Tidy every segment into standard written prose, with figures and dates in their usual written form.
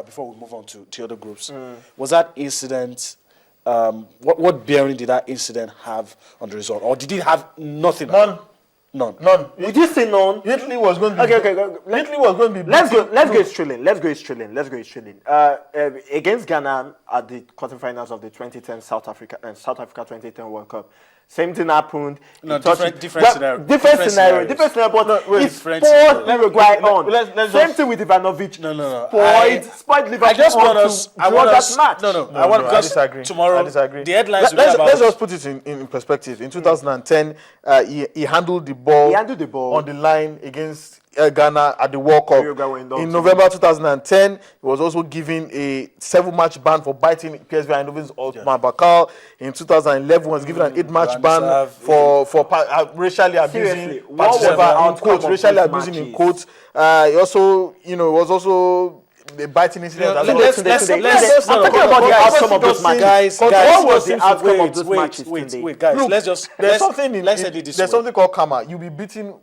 before we move on to other groups. Was that incident, what bearing did that incident have on the result? Or did it have nothing? None. None. Would you say none? Italy was going to be... Okay. Italy was going to be... Let's go Australian. Against Ghana at the quarterfinals of the 2010 South Africa 2010 World Cup. Same thing happened. No, different scenario. Different scenario, but it's spoiled Uruguay on. Same thing with Ivanovic. No. Spoiled Liverpool. I just want us. I want us. Match. No. I disagree. Tomorrow, I disagree. The headlines. Let's just put it in perspective. In 2010, he handled the ball. On the line against Ghana at the World Cup. In November 2010, he was also given a 7-match ban for biting PSV Eindhoven's Otmar Bakal. In 2011, he was given an 8-match ban for racially abusing. Racially abusing in quotes. He also, was also a biting incident. I'm talking about the outcome of those matches. Guys, what was the outcome of those matches? Wait, guys. Look, There's there's something called karma. You'll be beaten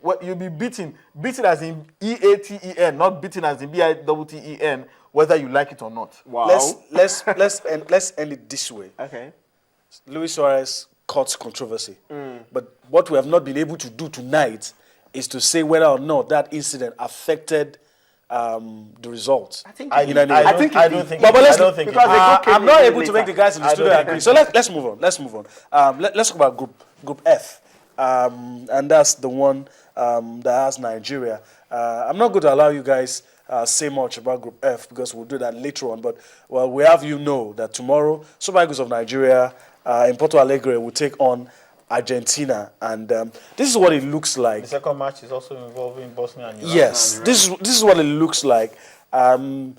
as in EATEN, not beaten as in BITTEN, whether you like it or not. Wow. Let's end it this way. Okay. Luis Suarez caused controversy, but what we have not been able to do tonight is to say whether or not that incident affected the results. I think I don't think. I'm not able to make the guys in the studio agree. So let's move on. Let's talk about Group F, and that's the one that has Nigeria. I'm not going to allow you guys say much about Group F because we'll do that later on. But we have that tomorrow, Super Eagles of Nigeria in Porto Alegre will take on Argentina, and this is what it looks like. The second match is also involving Bosnia and Yes, this is what it looks like. Some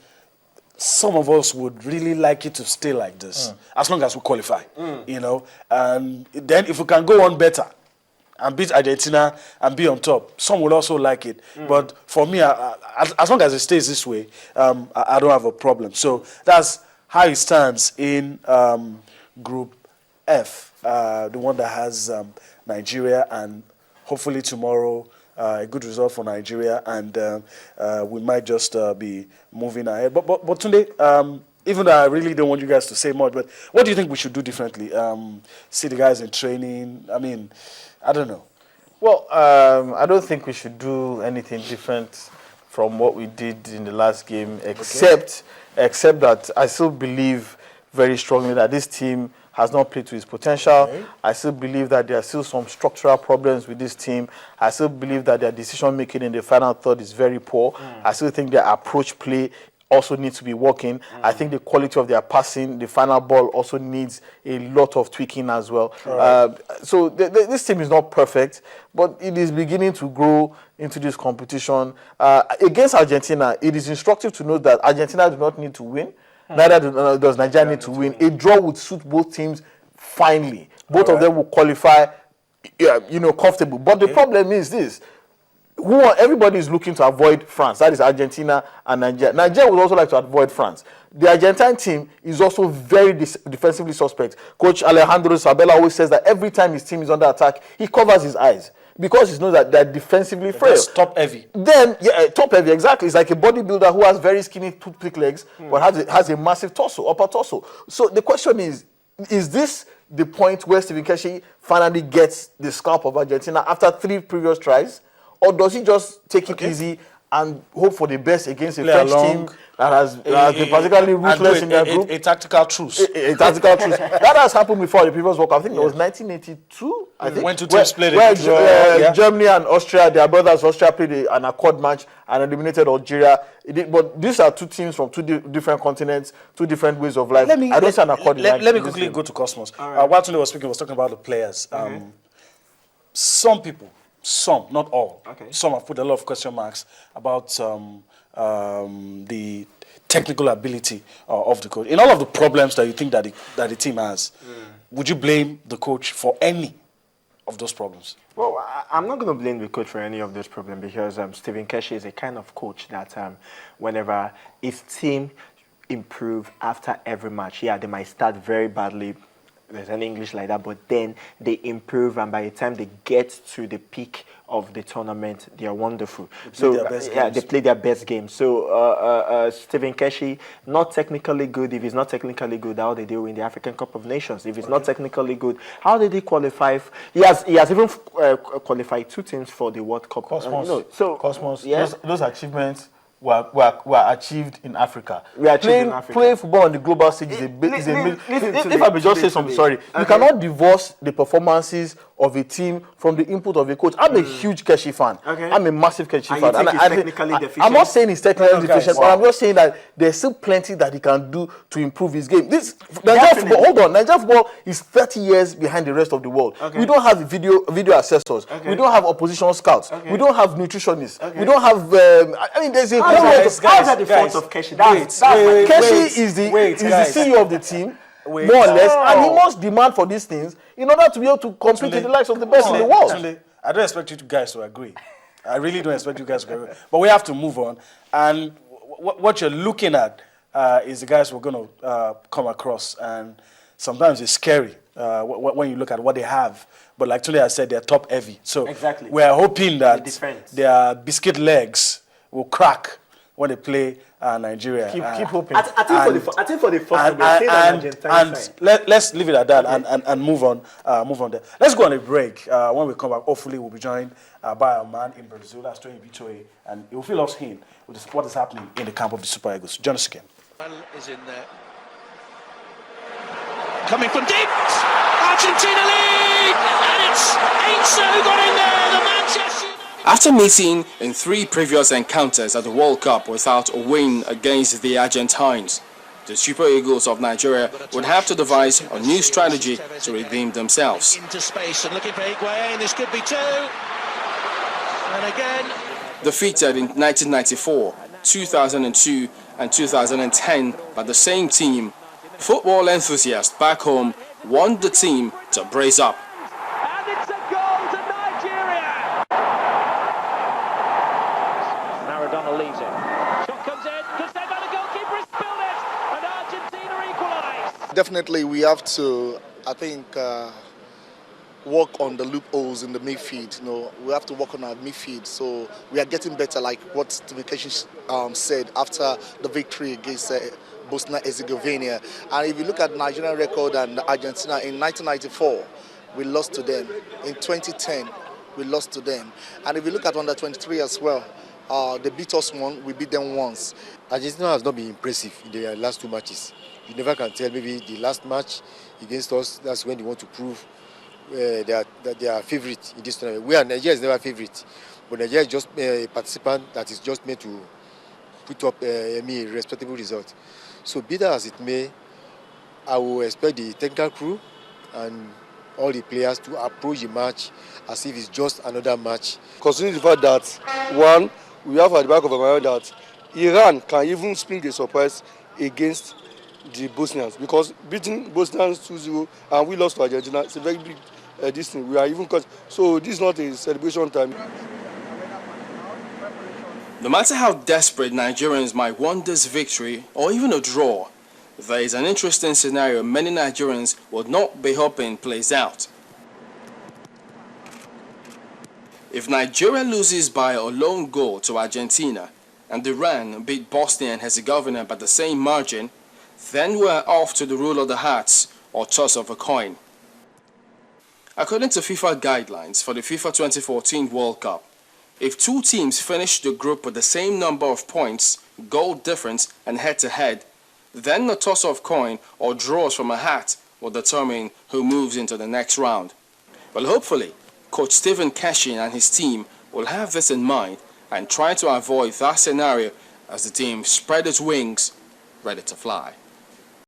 of us would really like it to stay like this, as long as we qualify, and then if we can go on better and beat Argentina and be on top, some would also like it. But for me, as long as it stays this way, I don't have a problem. So that's how it stands in Group F. The one that has Nigeria, and hopefully tomorrow a good result for Nigeria, and we might just be moving ahead. But Tunde, even though I really don't want you guys to say much, but what do you think we should do differently? See the guys in training. I mean, I don't know. Well, I don't think we should do anything different from what we did in the last game, except that I still believe very strongly that this team has not played to its potential. Okay. I still believe that there are still some structural problems with this team. I still believe that their decision-making in the final third is very poor. I still think their approach play also needs to be working. I think the quality of their passing, the final ball also needs a lot of tweaking as well. So this team is not perfect, but it is beginning to grow into this competition. Against Argentina, it is instructive to note that Argentina do not need to win. Neither does Nigeria need to win. A draw would suit both teams finely. Both of them will qualify, comfortable. But the problem is this. Everybody is looking to avoid France. That is Argentina and Nigeria. Nigeria would also like to avoid France. The Argentine team is also very defensively suspect. Coach Alejandro Sabella always says that every time his team is under attack, he covers his eyes, because he knows that they're defensively frail. That's top heavy. Then, top heavy, exactly. It's like a bodybuilder who has very skinny toothpick legs, but has a massive torso, upper torso. So the question is this the point where Stephen Keshi finally gets the scalp of Argentina after 3 previous tries? Or does he just take it easy and hope for the best against a French team that has been particularly ruthless in their group? A tactical truce. A tactical truce. That has happened before the previous World Cup. I think it was 1982. I think. When two teams played Germany and Austria, their brothers, Austria played an accord match and eliminated Algeria. But these are 2 teams from 2 different continents, 2 different ways of life. I don't see an accord. Let me quickly go to Cosmos. While Tunde was speaking, was talking about the players. Some people, not all, some have put a lot of question marks about the technical ability of the coach. In all of the problems that you think that the team has, would you blame the coach for any of those problems? Well, I'm not going to blame the coach for any of those problems, because Stephen Keshi is a kind of coach that whenever his team improve after every match, they might start very badly there's any English like that, but then they improve, and by the time they get to the peak of the tournament, they are wonderful. They play their best game. So Stephen Keshi, not technically good. If he's not technically good, how did they win the African Cup of Nations? If he's not technically good, how did he qualify? He has even qualified 2 teams for the World Cup. Cosmos. Cosmos. Yeah. Those achievements were achieved in Africa. Playing football on the global stage is a if I may just say something, sorry. You cannot divorce the performances of a team from the input of a coach. I'm a huge Keshi fan. I'm a massive Keshi fan. I'm not saying he's technically deficient, but I'm just saying that there's still plenty that he can do to improve his game. Nigeria football is 30 years behind the rest of the world. We don't have video assessors. We don't have opposition scouts. We don't have nutritionists. We don't have there's a how's that the fault of Keshi? Keshi is the CEO of the team, more or less, and he must demand for these things in order to be able to compete with the likes of the best in the world. I don't expect you guys to agree. I really don't expect you guys to agree. But we have to move on. And what you're looking at is the guys we're going to come across. And sometimes it's scary when you look at what they have. But like today I said, they're top heavy. So we are hoping that their biscuit legs will crack when they play Nigeria. Keep hoping. I think for the first and let's leave it at that and move on there. Let's go on a break. When we come back, hopefully we'll be joined by a man in Brazil, that's Toyin Bitoye, and he will fill us in with what is happening in the camp of the Super Eagles. Join us again. Is in there. Coming from deep, Argentina lead, and it's Ainsa who got in there, the Manchester. After meeting in 3 previous encounters at the World Cup without a win against the Argentines, the Super Eagles of Nigeria would have to devise a new strategy to redeem themselves. Into space and looking for Higuain, this could be 2. And again. Defeated in 1994, 2002 and 2010 by the same team, football enthusiasts back home want the team to brace up. And it's a goal to Nigeria! Maradona leaves it. Shot comes in, good save by the goalkeeper, has spilled it, and Argentina equalise. Definitely we have to, I think, work on the loopholes in the midfield. We have to work on our midfield. So we are getting better, like what Stephen Keshi said after the victory against Bosnia-Herzegovina. And if you look at the Nigerian record and Argentina, in 1994, we lost to them. In 2010, we lost to them. And if you look at under 23 as well, they beat us once, we beat them once. Argentina has not been impressive in their last 2 matches. You never can tell, maybe the last match against us, that's when they want to prove that they are favourite in this tournament. Nigeria is never favourite, but Nigeria is just a participant that is just made to put up a respectable result. So be that as it may, I will expect the technical crew and all the players to approach the match as if it's just another match. Considering the fact that, one, we have at the back of our mind that Iran can even spring a surprise against the Bosnians, because beating Bosnians 2-0 and we lost to Argentina, it's a very big distance. We are even so this is not a celebration time. No matter how desperate Nigerians might want this victory or even a draw, there is an interesting scenario many Nigerians would not be hoping plays out. If Nigeria loses by a lone goal to Argentina and Iran beat Bosnia and Herzegovina by the same margin, then we're off to the rule of the hats or toss of a coin. According to FIFA guidelines for the FIFA 2014 World Cup, if 2 teams finish the group with the same number of points, goal difference and head-to-head, then the toss of coin or draws from a hat will determine who moves into the next round. Well, hopefully, Coach Stephen Keshi and his team will have this in mind and try to avoid that scenario as the team spread its wings, ready to fly.